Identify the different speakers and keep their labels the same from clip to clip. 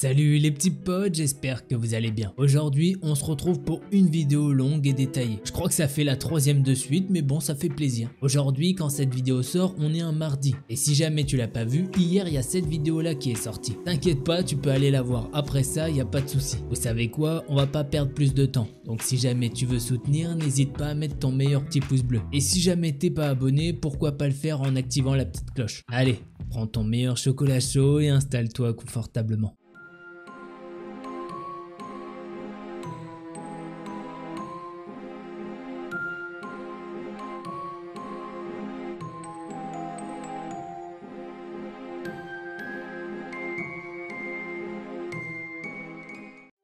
Speaker 1: Salut les petits potes, j'espère que vous allez bien. Aujourd'hui, on se retrouve pour une vidéo longue et détaillée. Je crois que ça fait la troisième de suite, mais bon, ça fait plaisir. Aujourd'hui, quand cette vidéo sort, on est un mardi. Et si jamais tu l'as pas vu, hier, il y a cette vidéo-là qui est sortie. T'inquiète pas, tu peux aller la voir après ça, il n'y a pas de souci. Vous savez quoi, on va pas perdre plus de temps. Donc si jamais tu veux soutenir, n'hésite pas à mettre ton meilleur petit pouce bleu. Et si jamais t'es pas abonné, pourquoi pas le faire en activant la petite cloche. Allez, prends ton meilleur chocolat chaud et installe-toi confortablement.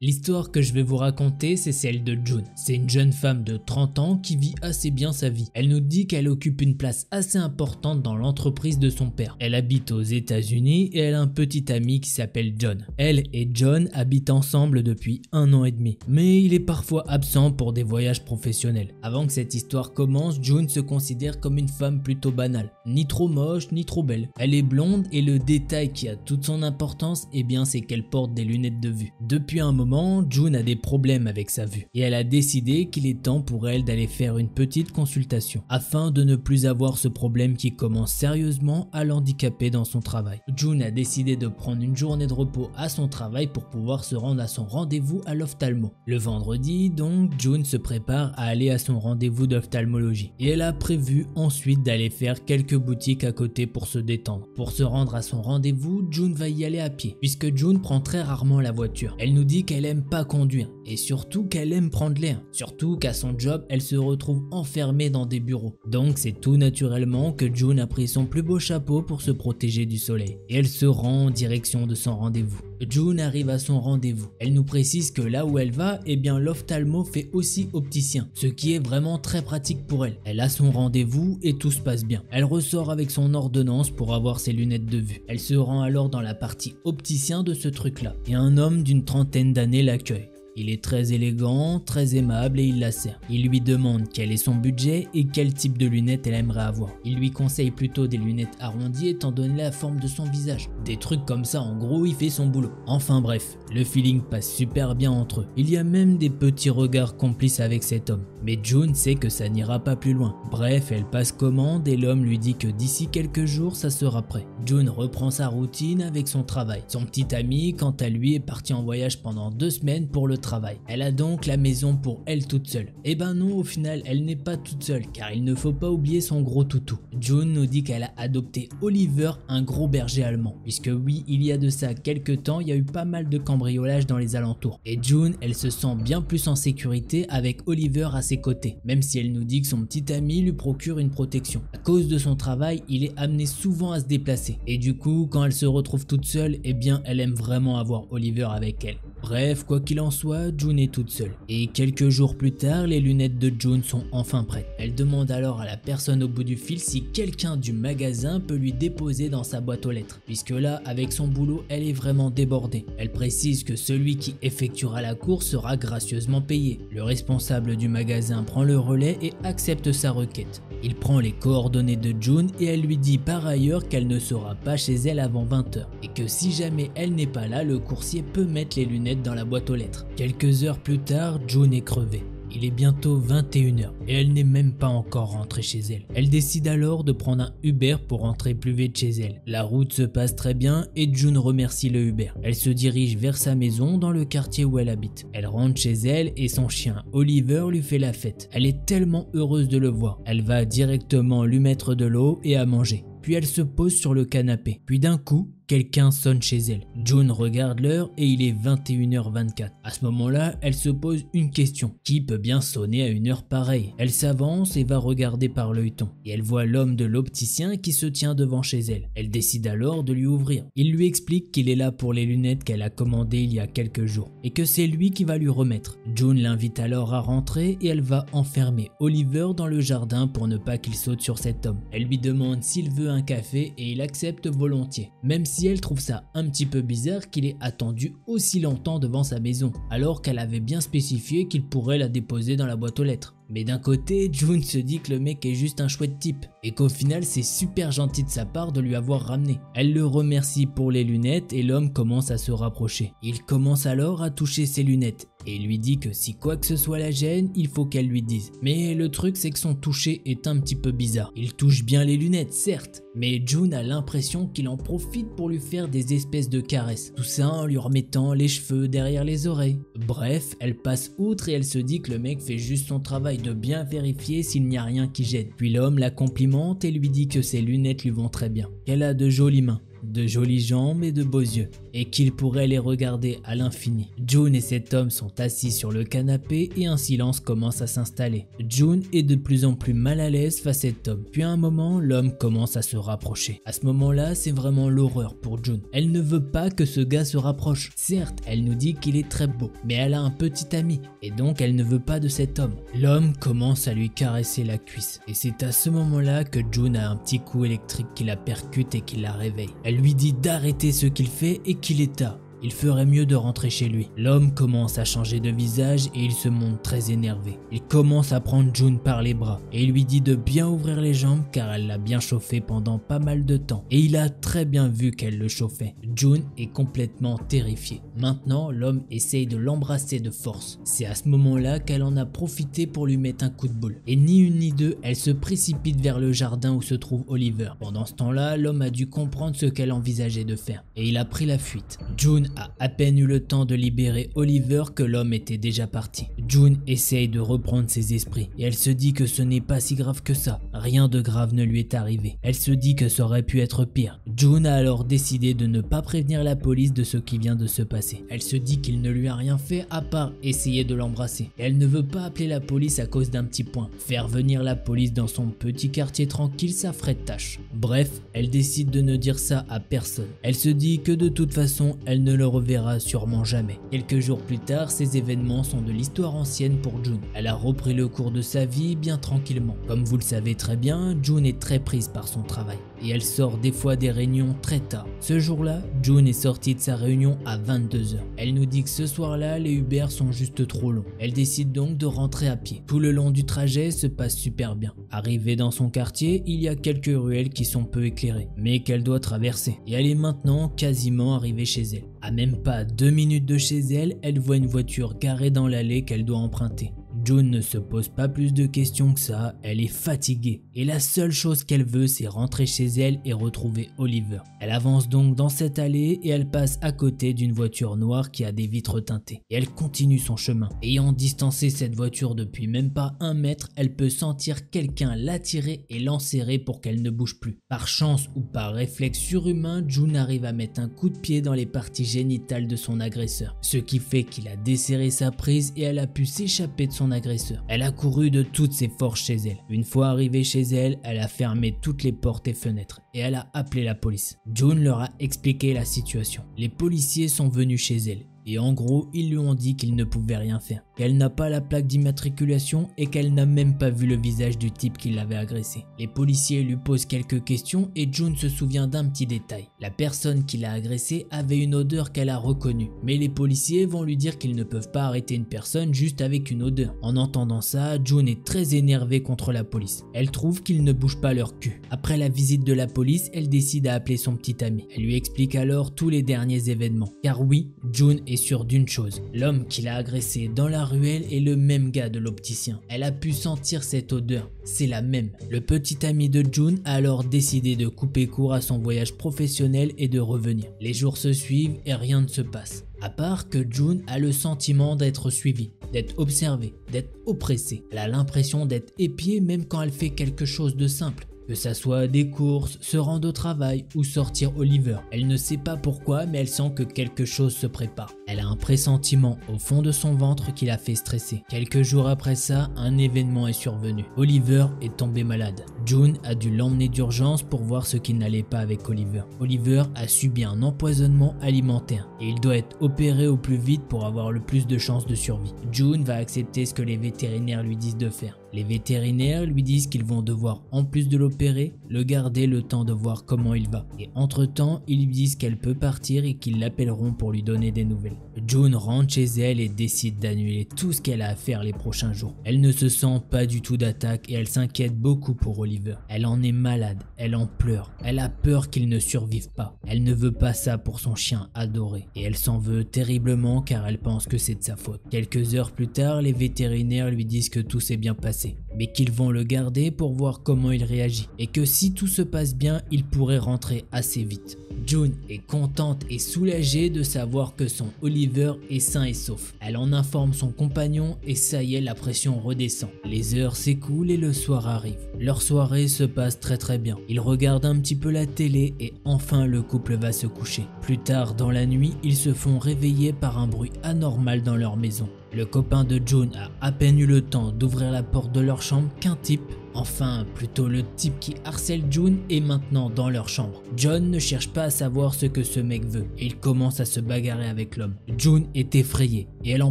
Speaker 1: L'histoire que je vais vous raconter, c'est celle de June. C'est une jeune femme de 30 ans qui vit assez bien sa vie. Elle nous dit qu'elle occupe une place assez importante dans l'entreprise de son père. Elle habite aux États-Unis et elle a un petit ami qui s'appelle John. Elle et John habitent ensemble depuis 1 an et demi. Mais il est parfois absent pour des voyages professionnels. Avant que cette histoire commence, June se considère comme une femme plutôt banale. Ni trop moche, ni trop belle. Elle est blonde et le détail qui a toute son importance, eh bien c'est qu'elle porte des lunettes de vue. Depuis un moment, June a des problèmes avec sa vue et elle a décidé qu'il est temps pour elle d'aller faire une petite consultation afin de ne plus avoir ce problème qui commence sérieusement à l'handicaper dans son travail. June a décidé de prendre une journée de repos à son travail pour pouvoir se rendre à son rendez-vous à l'ophtalmo. Le vendredi donc, June se prépare à aller à son rendez-vous d'ophtalmologie et elle a prévu ensuite d'aller faire quelques boutiques à côté pour se détendre. Pour se rendre à son rendez-vous, June va y aller à pied puisque June prend très rarement la voiture. Elle nous dit qu'elle aime pas conduire et surtout qu'elle aime prendre l'air. Surtout qu'à son job, elle se retrouve enfermée dans des bureaux. Donc c'est tout naturellement que June a pris son plus beau chapeau pour se protéger du soleil et elle se rend en direction de son rendez-vous. June arrive à son rendez-vous. Elle nous précise que là où elle va, eh bien l'ophtalmo fait aussi opticien, ce qui est vraiment très pratique pour elle. Elle a son rendez-vous et tout se passe bien. Elle ressort avec son ordonnance pour avoir ses lunettes de vue. Elle se rend alors dans la partie opticien de ce truc-là et un homme d'une trentaine d'années l'accueille. Il est très élégant, très aimable et il la sert. Il lui demande quel est son budget et quel type de lunettes elle aimerait avoir. Il lui conseille plutôt des lunettes arrondies étant donné la forme de son visage. Des trucs comme ça, en gros, il fait son boulot. Enfin bref, le feeling passe super bien entre eux. Il y a même des petits regards complices avec cet homme. Mais June sait que ça n'ira pas plus loin. Bref, elle passe commande et l'homme lui dit que d'ici quelques jours, ça sera prêt. June reprend sa routine avec son travail. Son petit ami, quant à lui, est parti en voyage pendant 2 semaines pour le travail. Elle a donc la maison pour elle toute seule. Et ben non, au final, elle n'est pas toute seule car il ne faut pas oublier son gros toutou. June nous dit qu'elle a adopté Oliver, un gros berger allemand. Puisque oui, il y a de ça quelques temps, il y a eu pas mal de cambriolages dans les alentours. Et June, elle se sent bien plus en sécurité avec Oliver à ses côtés. Même si elle nous dit que son petit ami lui procure une protection. À cause de son travail, il est amené souvent à se déplacer. Et du coup, quand elle se retrouve toute seule, eh bien elle aime vraiment avoir Oliver avec elle. Bref, quoi qu'il en soit, June est toute seule. Et quelques jours plus tard, les lunettes de June sont enfin prêtes. Elle demande alors à la personne au bout du fil si quelqu'un du magasin peut lui déposer dans sa boîte aux lettres. Puisque là, avec son boulot, elle est vraiment débordée. Elle précise que celui qui effectuera la course sera gracieusement payé. Le responsable du magasin prend le relais et accepte sa requête. Il prend les coordonnées de June et elle lui dit par ailleurs qu'elle ne sera pas chez elle avant 20 h et que si jamais elle n'est pas là, le coursier peut mettre les lunettes dans la boîte aux lettres. Quelques heures plus tard, June est crevée. Il est bientôt 21 h et elle n'est même pas encore rentrée chez elle. Elle décide alors de prendre un Uber pour rentrer plus vite chez elle. La route se passe très bien et June remercie le Uber. Elle se dirige vers sa maison dans le quartier où elle habite. Elle rentre chez elle et son chien Oliver lui fait la fête. Elle est tellement heureuse de le voir. Elle va directement lui mettre de l'eau et à manger. Puis elle se pose sur le canapé. Puis d'un coup, quelqu'un sonne chez elle. June regarde l'heure et il est 21h24. À ce moment-là, elle se pose une question. Qui peut bien sonner à une heure pareille? Elle s'avance et va regarder par l'œilleton. Et elle voit l'homme de l'opticien qui se tient devant chez elle. Elle décide alors de lui ouvrir. Il lui explique qu'il est là pour les lunettes qu'elle a commandées il y a quelques jours. Et que c'est lui qui va lui remettre. June l'invite alors à rentrer et elle va enfermer Oliver dans le jardin pour ne pas qu'il saute sur cet homme. Elle lui demande s'il veut un café et il accepte volontiers. Même si elle trouve ça un petit peu bizarre qu'il ait attendu aussi longtemps devant sa maison, alors qu'elle avait bien spécifié qu'il pourrait la déposer dans la boîte aux lettres. Mais d'un côté, June se dit que le mec est juste un chouette type et qu'au final c'est super gentil de sa part de lui avoir ramené. Elle le remercie pour les lunettes et l'homme commence à se rapprocher. Il commence alors à toucher ses lunettes et lui dit que si quoi que ce soit la gêne, il faut qu'elle lui dise. Mais le truc c'est que son toucher est un petit peu bizarre. Il touche bien les lunettes certes, mais June a l'impression qu'il en profite pour lui faire des espèces de caresses. Tout ça en lui remettant les cheveux derrière les oreilles. Bref, elle passe outre et elle se dit que le mec fait juste son travail de bien vérifier s'il n'y a rien qui gêne. Puis l'homme la complimente et lui dit que ses lunettes lui vont très bien, qu'elle a de jolies mains, de jolies jambes et de beaux yeux, et qu'il pourrait les regarder à l'infini. June et cet homme sont assis sur le canapé et un silence commence à s'installer. June est de plus en plus mal à l'aise face à cet homme. Puis à un moment, l'homme commence à se rapprocher. À ce moment-là, c'est vraiment l'horreur pour June. Elle ne veut pas que ce gars se rapproche. Certes, elle nous dit qu'il est très beau, mais elle a un petit ami, et donc elle ne veut pas de cet homme. L'homme commence à lui caresser la cuisse, et c'est à ce moment-là que June a un petit coup électrique qui la percute et qui la réveille. Elle lui dit d'arrêter ce qu'il fait et qu'il est tard. Il ferait mieux de rentrer chez lui. L'homme commence à changer de visage et il se montre très énervé. Il commence à prendre June par les bras et il lui dit de bien ouvrir les jambes car elle l'a bien chauffé pendant pas mal de temps. Et il a très bien vu qu'elle le chauffait. June est complètement terrifiée. Maintenant, l'homme essaye de l'embrasser de force. C'est à ce moment-là qu'elle en a profité pour lui mettre un coup de boule. Et ni une ni deux, elle se précipite vers le jardin où se trouve Oliver. Pendant ce temps-là, l'homme a dû comprendre ce qu'elle envisageait de faire et il a pris la fuite. June a à peine eu le temps de libérer Oliver que l'homme était déjà parti. June essaye de reprendre ses esprits et elle se dit que ce n'est pas si grave que ça. Rien de grave ne lui est arrivé. Elle se dit que ça aurait pu être pire. June a alors décidé de ne pas prévenir la police de ce qui vient de se passer. Elle se dit qu'il ne lui a rien fait à part essayer de l'embrasser. Elle ne veut pas appeler la police à cause d'un petit point. Faire venir la police dans son petit quartier tranquille, ça ferait tâche. Bref, elle décide de ne dire ça à personne. Elle se dit que de toute façon, elle ne le reverra sûrement jamais. Quelques jours plus tard, ces événements sont de l'histoire ancienne pour June. Elle a repris le cours de sa vie bien tranquillement. Comme vous le savez très bien, June est très prise par son travail et elle sort des fois des réunions très tard. Ce jour-là, June est sortie de sa réunion à 22 h. Elle nous dit que ce soir-là, les Uber sont juste trop longs. Elle décide donc de rentrer à pied. Tout le long du trajet se passe super bien. Arrivée dans son quartier, il y a quelques ruelles qui sont peu éclairées, mais qu'elle doit traverser. Et elle est maintenant quasiment arrivée chez elle. À même pas 2 minutes de chez elle, elle voit une voiture garée dans l'allée qu'elle doit emprunter. June ne se pose pas plus de questions que ça, elle est fatiguée et la seule chose qu'elle veut c'est rentrer chez elle et retrouver Oliver. Elle avance donc dans cette allée et elle passe à côté d'une voiture noire qui a des vitres teintées et elle continue son chemin. Ayant distancé cette voiture depuis même pas 1 mètre, elle peut sentir quelqu'un l'attirer et l'enserrer pour qu'elle ne bouge plus. Par chance ou par réflexe surhumain, June arrive à mettre un coup de pied dans les parties génitales de son agresseur, ce qui fait qu'il a desserré sa prise et elle a pu s'échapper de son agresseur. Elle a couru de toutes ses forces chez elle. Une fois arrivée chez elle, elle a fermé toutes les portes et fenêtres et elle a appelé la police. June leur a expliqué la situation. Les policiers sont venus chez elle. Et en gros, ils lui ont dit qu'il ne pouvait rien faire, qu'elle n'a pas la plaque d'immatriculation et qu'elle n'a même pas vu le visage du type qui l'avait agressé. Les policiers lui posent quelques questions et June se souvient d'un petit détail. La personne qui l'a agressée avait une odeur qu'elle a reconnue, mais les policiers vont lui dire qu'ils ne peuvent pas arrêter une personne juste avec une odeur. En entendant ça, June est très énervée contre la police. Elle trouve qu'ils ne bougent pas leur cul. Après la visite de la police, elle décide à appeler son petit ami. Elle lui explique alors tous les derniers événements. Car oui, June est sûre d'une chose, l'homme qui l'a agressé dans la ruelle est le même gars de l'opticien. Elle a pu sentir cette odeur, c'est la même. Le petit ami de June a alors décidé de couper court à son voyage professionnel et de revenir. Les jours se suivent et rien ne se passe. À part que June a le sentiment d'être suivie, d'être observée, d'être oppressée. Elle a l'impression d'être épiée même quand elle fait quelque chose de simple. Que ça soit des courses, se rendre au travail ou sortir Oliver. Elle ne sait pas pourquoi mais elle sent que quelque chose se prépare. Elle a un pressentiment au fond de son ventre qui la fait stresser. Quelques jours après ça, un événement est survenu. Oliver est tombé malade. June a dû l'emmener d'urgence pour voir ce qui n'allait pas avec Oliver. Oliver a subi un empoisonnement alimentaire et il doit être opéré au plus vite pour avoir le plus de chances de survie. June va accepter ce que les vétérinaires lui disent de faire. Les vétérinaires lui disent qu'ils vont devoir, en plus de l'opérer, le garder le temps de voir comment il va. Et entre-temps, ils lui disent qu'elle peut partir et qu'ils l'appelleront pour lui donner des nouvelles. June rentre chez elle et décide d'annuler tout ce qu'elle a à faire les prochains jours. Elle ne se sent pas du tout d'attaque et elle s'inquiète beaucoup pour Oliver. Elle en est malade, elle en pleure, elle a peur qu'il ne survive pas. Elle ne veut pas ça pour son chien adoré et elle s'en veut terriblement car elle pense que c'est de sa faute. Quelques heures plus tard, les vétérinaires lui disent que tout s'est bien passé, mais qu'ils vont le garder pour voir comment il réagit et que si tout se passe bien, il pourrait rentrer assez vite. June est contente et soulagée de savoir que son Oliver est sain et sauf. Elle en informe son compagnon et ça y est, la pression redescend. Les heures s'écoulent et le soir arrive. Leur soirée se passe très bien. Ils regardent un petit peu la télé et enfin le couple va se coucher. Plus tard dans la nuit, ils se font réveiller par un bruit anormal dans leur maison. Le copain de June a à peine eu le temps d'ouvrir la porte de leur chambre qu'un type, enfin plutôt le type qui harcèle June, est maintenant dans leur chambre. John ne cherche pas à savoir ce que ce mec veut et il commence à se bagarrer avec l'homme. June est effrayée et elle en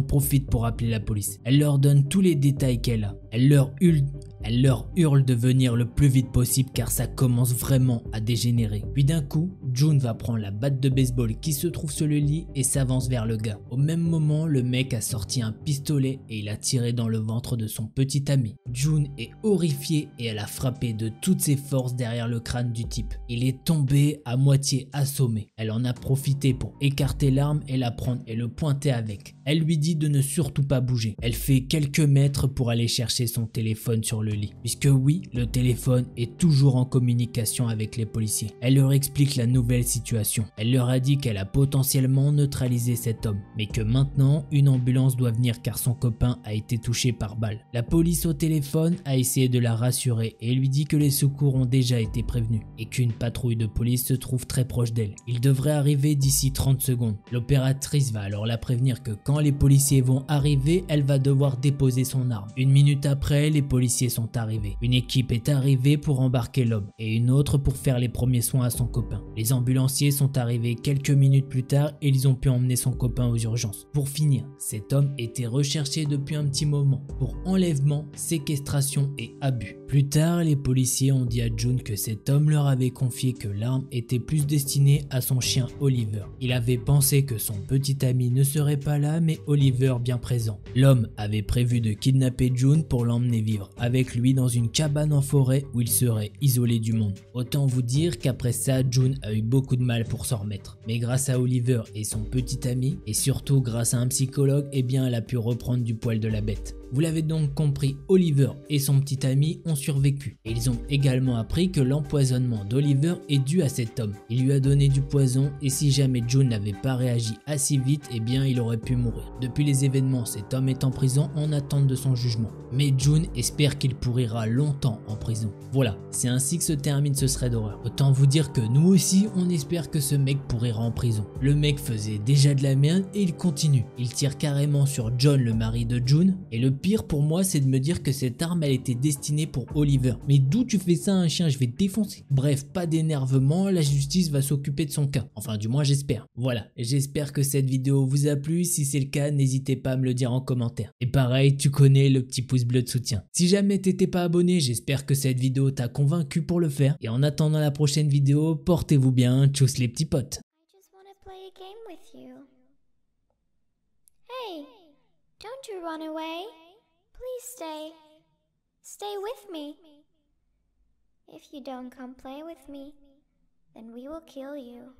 Speaker 1: profite pour appeler la police. Elle leur donne tous les détails qu'elle a. Elle leur hurle de venir le plus vite possible car ça commence vraiment à dégénérer. Puis d'un coup, June va prendre la batte de baseball qui se trouve sur le lit et s'avance vers le gars. Au même moment, le mec a sorti un pistolet et il a tiré dans le ventre de son petit ami. June est horrifiée et elle a frappé de toutes ses forces derrière le crâne du type. Il est tombé à moitié assommé. Elle en a profité pour écarter l'arme et la prendre et le pointer avec. Elle lui dit de ne surtout pas bouger. Elle fait quelques mètres pour aller chercher son téléphone sur le lit. Puisque oui, le téléphone est toujours en communication avec les policiers. Elle leur explique la nouvelle situation. Elle leur a dit qu'elle a potentiellement neutralisé cet homme, mais que maintenant une ambulance doit venir car son copain a été touché par balle. La police au téléphone a essayé de la rassurer et lui dit que les secours ont déjà été prévenus et qu'une patrouille de police se trouve très proche d'elle. Il devrait arriver d'ici 30 secondes. L'opératrice va alors la prévenir que quand les policiers vont arriver, elle va devoir déposer son arme. Une minute après, les policiers sont arrivés. Une équipe est arrivée pour embarquer l'homme et une autre pour faire les premiers soins à son copain. Les ambulanciers sont arrivés quelques minutes plus tard et ils ont pu emmener son copain aux urgences. Pour finir, cet homme était recherché depuis un petit moment pour enlèvement, séquestration et abus. Plus tard, les policiers ont dit à June que cet homme leur avait confié que l'arme était plus destinée à son chien Oliver. Il avait pensé que son petit ami ne serait pas là mais Oliver bien présent. L'homme avait prévu de kidnapper June pour l'emmener vivre avec lui dans une cabane en forêt où il serait isolé du monde. Autant vous dire qu'après ça, June a eu beaucoup de mal pour s'en remettre. Mais grâce à Oliver et son petit ami, et surtout grâce à un psychologue, eh bien elle a pu reprendre du poil de la bête. Vous l'avez donc compris, Oliver et son petit ami ont survécu. Et ils ont également appris que l'empoisonnement d'Oliver est dû à cet homme. Il lui a donné du poison et si jamais June n'avait pas réagi assez vite, eh bien il aurait pu mourir. Depuis les événements, cet homme est en prison en attente de son jugement. Mais June espère qu'il pourrira longtemps en prison. Voilà, c'est ainsi que se termine ce thread d'horreur. Autant vous dire que nous aussi, on espère que ce mec pourrira en prison. Le mec faisait déjà de la merde et il continue. Il tire carrément sur John, le mari de June, et le pire pour moi, c'est de me dire que cette arme elle était destinée pour Oliver. Mais d'où tu fais ça à un chien? Je vais te défoncer. Bref, pas d'énervement, la justice va s'occuper de son cas. Enfin du moins j'espère. Voilà, j'espère que cette vidéo vous a plu. Si c'est le cas, n'hésitez pas à me le dire en commentaire. Et pareil, tu connais le petit pouce bleu de soutien. Si jamais t'étais pas abonné, j'espère que cette vidéo t'a convaincu pour le faire. Et en attendant la prochaine vidéo, portez-vous bien, tchuss les petits potes.
Speaker 2: Hey, don't you run away. Please stay. Stay with me. If you don't come play with me, then we will kill you.